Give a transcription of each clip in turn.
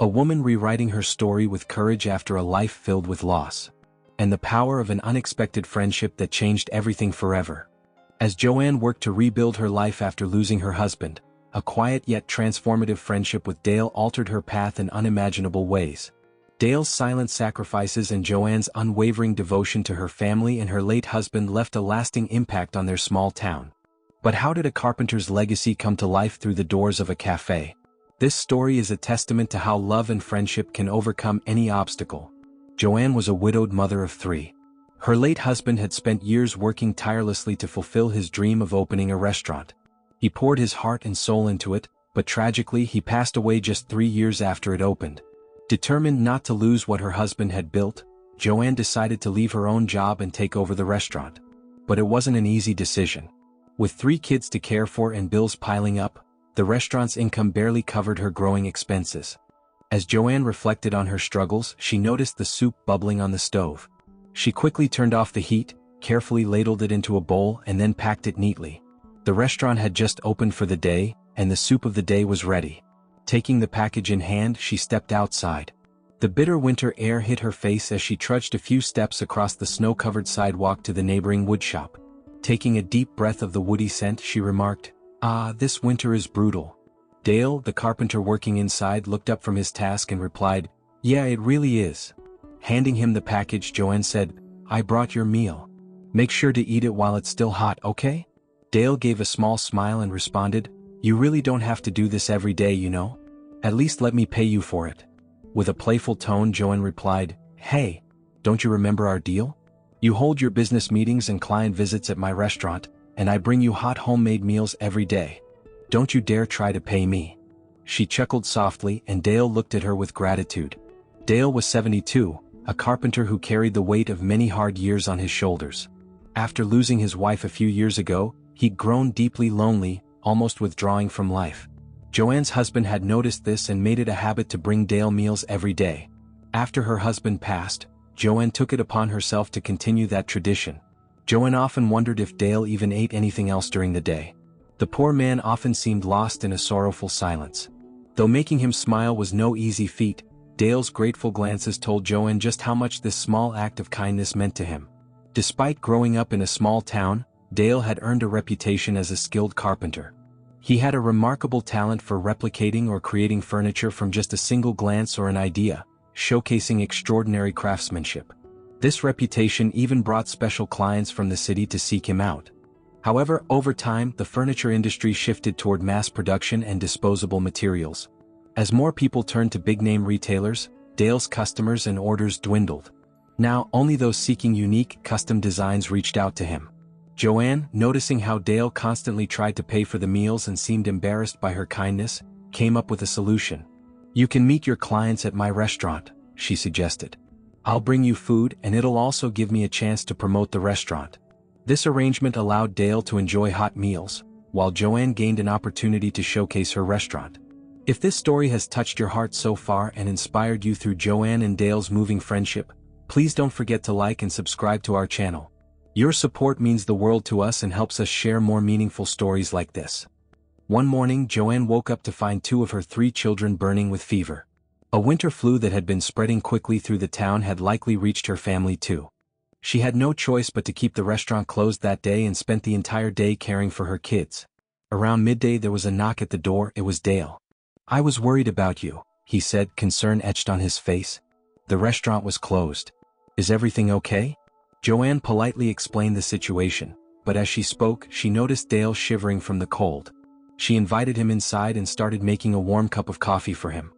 A woman rewriting her story with courage after a life filled with loss. And the power of an unexpected friendship that changed everything forever. As Joanne worked to rebuild her life after losing her husband, a quiet yet transformative friendship with Dale altered her path in unimaginable ways. Dale's silent sacrifices and Joanne's unwavering devotion to her family and her late husband left a lasting impact on their small town. But how did a carpenter's legacy come to life through the doors of a cafe? This story is a testament to how love and friendship can overcome any obstacle. Joanne was a widowed mother of 3. Her late husband had spent years working tirelessly to fulfill his dream of opening a restaurant. He poured his heart and soul into it, but tragically he passed away just 3 years after it opened. Determined not to lose what her husband had built, Joanne decided to leave her own job and take over the restaurant. But it wasn't an easy decision. With 3 kids to care for and bills piling up, the restaurant's income barely covered her growing expenses. As Joanne reflected on her struggles, she noticed the soup bubbling on the stove. She quickly turned off the heat, carefully ladled it into a bowl and then packed it neatly. The restaurant had just opened for the day, and the soup of the day was ready. Taking the package in hand, she stepped outside. The bitter winter air hit her face as she trudged a few steps across the snow-covered sidewalk to the neighboring woodshop. Taking a deep breath of the woody scent, she remarked, "Ah, this winter is brutal." Dale, the carpenter working inside, looked up from his task and replied, "Yeah, it really is." Handing him the package, Joanne said, "I brought your meal. Make sure to eat it while it's still hot, okay?" Dale gave a small smile and responded, "You really don't have to do this every day, you know? At least let me pay you for it." With a playful tone, Joanne replied, "Hey, don't you remember our deal? You hold your business meetings and client visits at my restaurant, and I bring you hot homemade meals every day. Don't you dare try to pay me." She chuckled softly, and Dale looked at her with gratitude. Dale was 72, a carpenter who carried the weight of many hard years on his shoulders. After losing his wife a few years ago, he'd grown deeply lonely, almost withdrawing from life. Joanne's husband had noticed this and made it a habit to bring Dale meals every day. After her husband passed, Joanne took it upon herself to continue that tradition. Joanne often wondered if Dale even ate anything else during the day. The poor man often seemed lost in a sorrowful silence. Though making him smile was no easy feat, Dale's grateful glances told Joanne just how much this small act of kindness meant to him. Despite growing up in a small town, Dale had earned a reputation as a skilled carpenter. He had a remarkable talent for replicating or creating furniture from just a single glance or an idea, showcasing extraordinary craftsmanship. This reputation even brought special clients from the city to seek him out. However, over time, the furniture industry shifted toward mass production and disposable materials. As more people turned to big-name retailers, Dale's customers and orders dwindled. Now, only those seeking unique, custom designs reached out to him. Joanne, noticing how Dale constantly tried to pay for the meals and seemed embarrassed by her kindness, came up with a solution. "You can meet your clients at my restaurant," she suggested. "I'll bring you food and it'll also give me a chance to promote the restaurant." This arrangement allowed Dale to enjoy hot meals, while Joanne gained an opportunity to showcase her restaurant. If this story has touched your heart so far and inspired you through Joanne and Dale's moving friendship, please don't forget to like and subscribe to our channel. Your support means the world to us and helps us share more meaningful stories like this. One morning, Joanne woke up to find 2 of her 3 children burning with fever. A winter flu that had been spreading quickly through the town had likely reached her family too. She had no choice but to keep the restaurant closed that day and spent the entire day caring for her kids. Around midday there was a knock at the door. It was Dale. "I was worried about you," he said, concern etched on his face. "The restaurant was closed. Is everything okay?" Joanne politely explained the situation, but as she spoke, she noticed Dale shivering from the cold. She invited him inside and started making a warm cup of coffee for him.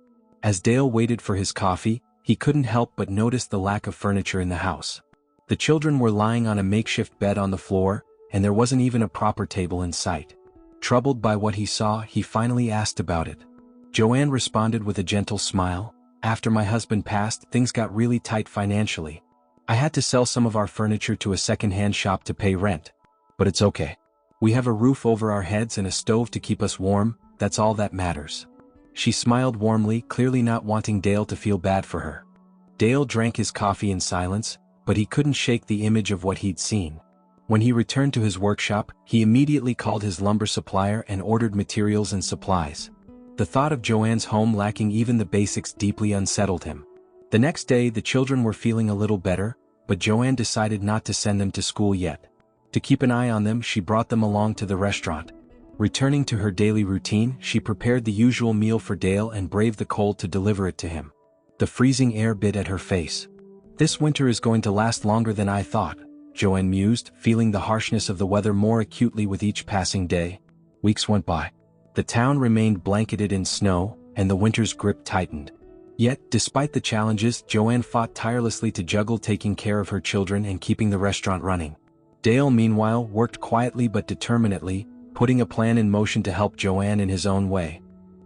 As Dale waited for his coffee, he couldn't help but notice the lack of furniture in the house. The children were lying on a makeshift bed on the floor, and there wasn't even a proper table in sight. Troubled by what he saw, he finally asked about it. Joanne responded with a gentle smile, "After my husband passed, things got really tight financially. I had to sell some of our furniture to a second-hand shop to pay rent. But it's okay. We have a roof over our heads and a stove to keep us warm, that's all that matters." She smiled warmly, clearly not wanting Dale to feel bad for her. Dale drank his coffee in silence, but he couldn't shake the image of what he'd seen. When he returned to his workshop, he immediately called his lumber supplier and ordered materials and supplies. The thought of Joanne's home lacking even the basics deeply unsettled him. The next day the children were feeling a little better, but Joanne decided not to send them to school yet. To keep an eye on them, she brought them along to the restaurant. Returning to her daily routine, she prepared the usual meal for Dale and braved the cold to deliver it to him. The freezing air bit at her face. "This winter is going to last longer than I thought," Joanne mused, feeling the harshness of the weather more acutely with each passing day. Weeks went by. The town remained blanketed in snow, and the winter's grip tightened. Yet, despite the challenges, Joanne fought tirelessly to juggle taking care of her children and keeping the restaurant running. Dale, meanwhile, worked quietly but determinedly, putting a plan in motion to help Joanne in his own way.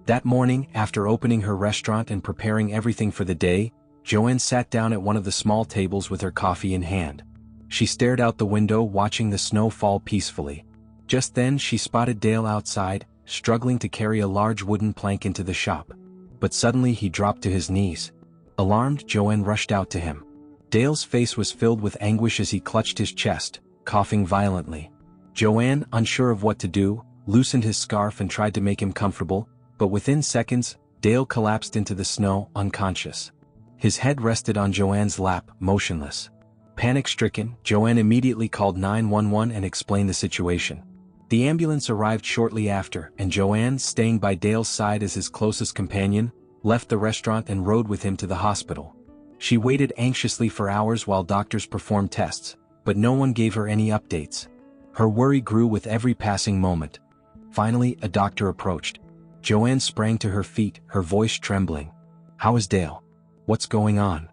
That morning, after opening her restaurant and preparing everything for the day, Joanne sat down at one of the small tables with her coffee in hand. She stared out the window, watching the snow fall peacefully. Just then she spotted Dale outside, struggling to carry a large wooden plank into the shop. But suddenly he dropped to his knees. Alarmed, Joanne rushed out to him. Dale's face was filled with anguish as he clutched his chest, coughing violently. Joanne, unsure of what to do, loosened his scarf and tried to make him comfortable, but within seconds, Dale collapsed into the snow, unconscious. His head rested on Joanne's lap, motionless. Panic-stricken, Joanne immediately called 911 and explained the situation. The ambulance arrived shortly after, and Joanne, staying by Dale's side as his closest companion, left the restaurant and rode with him to the hospital. She waited anxiously for hours while doctors performed tests, but no one gave her any updates. Her worry grew with every passing moment. Finally, a doctor approached. Joanne sprang to her feet, her voice trembling. "How is Dale? What's going on?"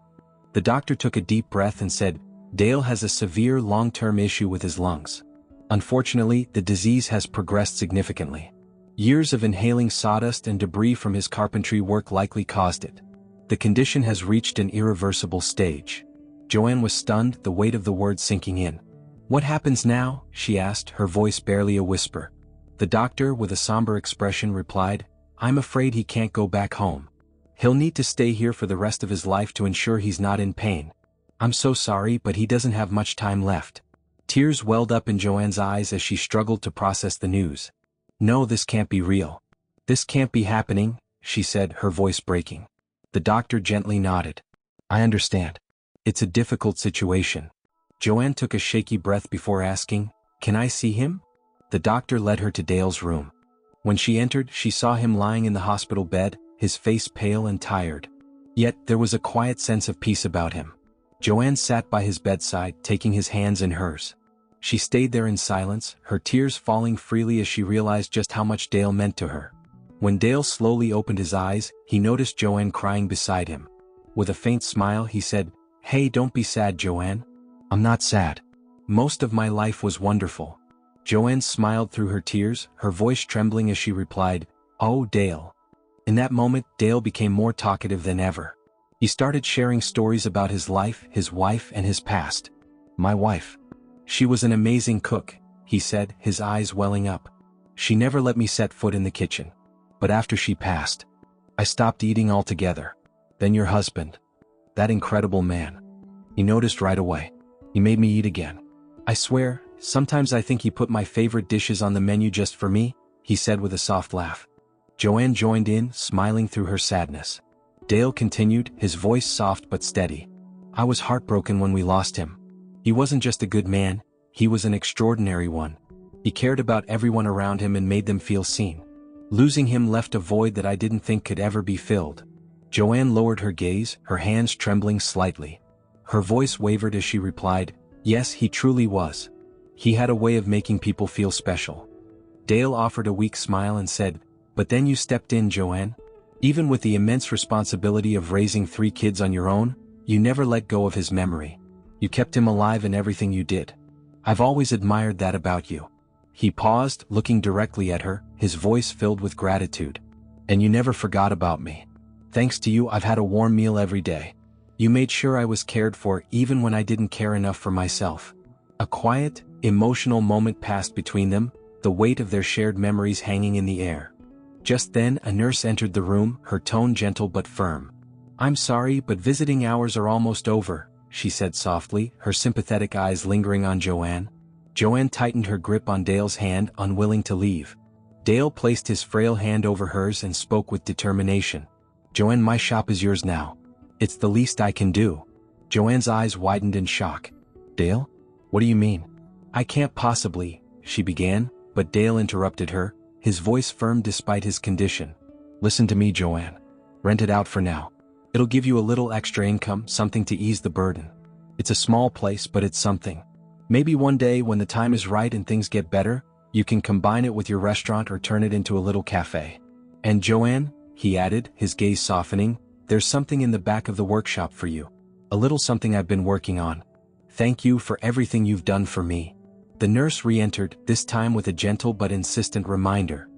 The doctor took a deep breath and said, "Dale has a severe long-term issue with his lungs. Unfortunately, the disease has progressed significantly. Years of inhaling sawdust and debris from his carpentry work likely caused it. The condition has reached an irreversible stage." Joanne was stunned, the weight of the words sinking in. "What happens now?" she asked, her voice barely a whisper. The doctor, with a somber expression, replied, "I'm afraid he can't go back home. He'll need to stay here for the rest of his life to ensure he's not in pain. I'm so sorry, but he doesn't have much time left." Tears welled up in Joanne's eyes as she struggled to process the news. "No, this can't be real. This can't be happening," she said, her voice breaking. The doctor gently nodded. "I understand. It's a difficult situation." Joanne took a shaky breath before asking, "Can I see him?" The doctor led her to Dale's room. When she entered, she saw him lying in the hospital bed, his face pale and tired. Yet there was a quiet sense of peace about him. Joanne sat by his bedside, taking his hands in hers. She stayed there in silence, her tears falling freely as she realized just how much Dale meant to her. When Dale slowly opened his eyes, he noticed Joanne crying beside him. With a faint smile, he said, "Hey, don't be sad, Joanne. I'm not sad. Most of my life was wonderful." Joanne smiled through her tears, her voice trembling as she replied, "Oh, Dale." In that moment, Dale became more talkative than ever. He started sharing stories about his life, his wife, and his past. "My wife. She was an amazing cook," he said, his eyes welling up. "She never let me set foot in the kitchen. But after she passed, I stopped eating altogether. Then your husband. That incredible man. He noticed right away. He made me eat again. I swear, sometimes I think he put my favorite dishes on the menu just for me," he said with a soft laugh. Joanne joined in, smiling through her sadness. Dale continued, his voice soft but steady. "I was heartbroken when we lost him. He wasn't just a good man, he was an extraordinary one. He cared about everyone around him and made them feel seen. Losing him left a void that I didn't think could ever be filled." Joanne lowered her gaze, her hands trembling slightly. Her voice wavered as she replied, "Yes, he truly was. He had a way of making people feel special." Dale offered a weak smile and said, "But then you stepped in, Joanne. Even with the immense responsibility of raising 3 kids on your own, you never let go of his memory. You kept him alive in everything you did. I've always admired that about you." He paused, looking directly at her, his voice filled with gratitude. "And you never forgot about me. Thanks to you, I've had a warm meal every day. You made sure I was cared for even when I didn't care enough for myself." A quiet, emotional moment passed between them, the weight of their shared memories hanging in the air. Just then, a nurse entered the room, her tone gentle but firm. "I'm sorry, but visiting hours are almost over," she said softly, her sympathetic eyes lingering on Joanne. Joanne tightened her grip on Dale's hand, unwilling to leave. Dale placed his frail hand over hers and spoke with determination. "Joanne, my shop is yours now. It's the least I can do." Joanne's eyes widened in shock. "Dale? What do you mean?" "I can't possibly," she began, but Dale interrupted her, his voice firm despite his condition. "Listen to me, Joanne. Rent it out for now. It'll give you a little extra income, something to ease the burden. It's a small place, but it's something. Maybe one day when the time is right and things get better, you can combine it with your restaurant or turn it into a little cafe. And Joanne," he added, his gaze softening, "there's something in the back of the workshop for you. A little something I've been working on. Thank you for everything you've done for me." The nurse re-entered, this time with a gentle but insistent reminder.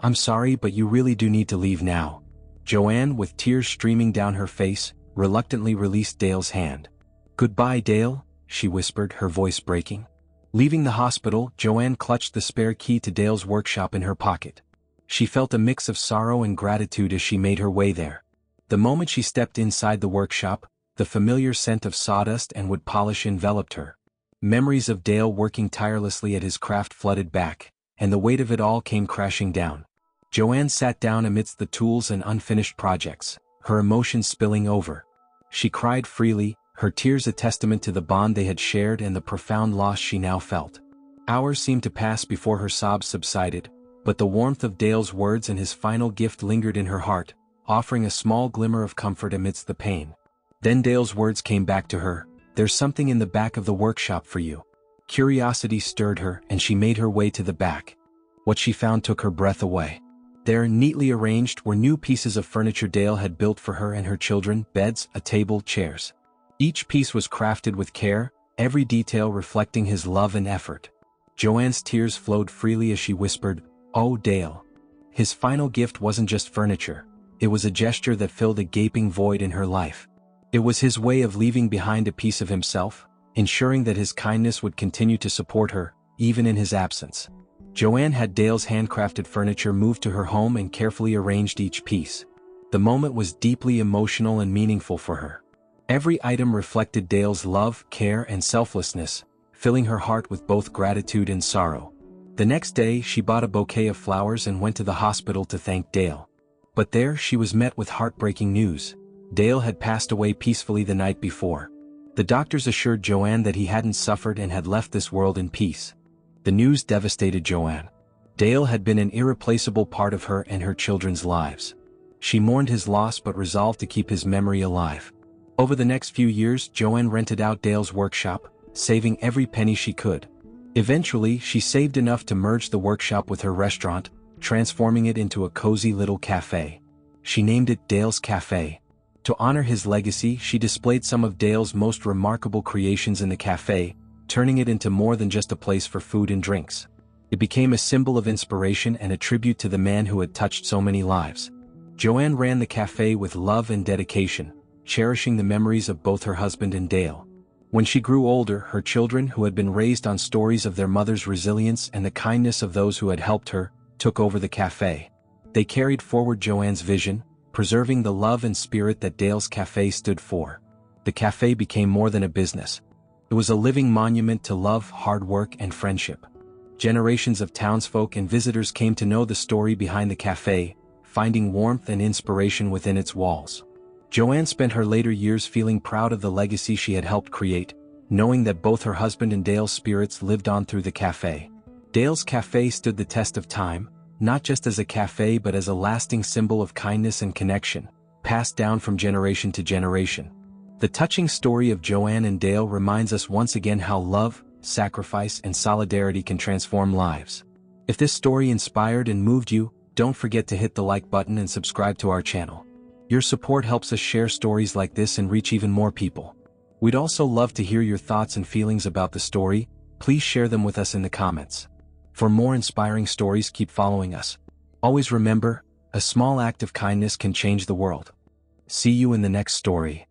"I'm sorry, but you really do need to leave now." Joanne, with tears streaming down her face, reluctantly released Dale's hand. "Goodbye, Dale," she whispered, her voice breaking. Leaving the hospital, Joanne clutched the spare key to Dale's workshop in her pocket. She felt a mix of sorrow and gratitude as she made her way there. The moment she stepped inside the workshop, the familiar scent of sawdust and wood polish enveloped her. Memories of Dale working tirelessly at his craft flooded back, and the weight of it all came crashing down. Joanne sat down amidst the tools and unfinished projects, her emotions spilling over. She cried freely, her tears a testament to the bond they had shared and the profound loss she now felt. Hours seemed to pass before her sobs subsided, but the warmth of Dale's words and his final gift lingered in her heart, offering a small glimmer of comfort amidst the pain. Then Dale's words came back to her. "There's something in the back of the workshop for you." Curiosity stirred her, and she made her way to the back. What she found took her breath away. There, neatly arranged, were new pieces of furniture Dale had built for her and her children: beds, a table, chairs. Each piece was crafted with care, every detail reflecting his love and effort. Joanne's tears flowed freely as she whispered, "Oh, Dale." His final gift wasn't just furniture. It was a gesture that filled a gaping void in her life. It was his way of leaving behind a piece of himself, ensuring that his kindness would continue to support her, even in his absence. Joanne had Dale's handcrafted furniture moved to her home and carefully arranged each piece. The moment was deeply emotional and meaningful for her. Every item reflected Dale's love, care, and selflessness, filling her heart with both gratitude and sorrow. The next day, she bought a bouquet of flowers and went to the hospital to thank Dale. But there, she was met with heartbreaking news. Dale had passed away peacefully the night before. The doctors assured Joanne that he hadn't suffered and had left this world in peace. The news devastated Joanne. Dale had been an irreplaceable part of her and her children's lives. She mourned his loss but resolved to keep his memory alive. Over the next few years, Joanne rented out Dale's workshop, saving every penny she could. Eventually, she saved enough to merge the workshop with her restaurant, transforming it into a cozy little cafe. She named it Dale's Cafe. To honor his legacy, she displayed some of Dale's most remarkable creations in the cafe, turning it into more than just a place for food and drinks. It became a symbol of inspiration and a tribute to the man who had touched so many lives. Joanne ran the cafe with love and dedication, cherishing the memories of both her husband and Dale. When she grew older, her children, who had been raised on stories of their mother's resilience and the kindness of those who had helped her, took over the cafe. They carried forward Joanne's vision, preserving the love and spirit that Dale's Cafe stood for. The cafe became more than a business. It was a living monument to love, hard work, and friendship. Generations of townsfolk and visitors came to know the story behind the cafe, finding warmth and inspiration within its walls. Joanne spent her later years feeling proud of the legacy she had helped create, knowing that both her husband and Dale's spirits lived on through the cafe. Dale's Cafe stood the test of time, not just as a cafe but as a lasting symbol of kindness and connection, passed down from generation to generation. The touching story of Joanne and Dale reminds us once again how love, sacrifice, and solidarity can transform lives. If this story inspired and moved you, don't forget to hit the like button and subscribe to our channel. Your support helps us share stories like this and reach even more people. We'd also love to hear your thoughts and feelings about the story. Please share them with us in the comments. For more inspiring stories, keep following us. Always remember, a small act of kindness can change the world. See you in the next story.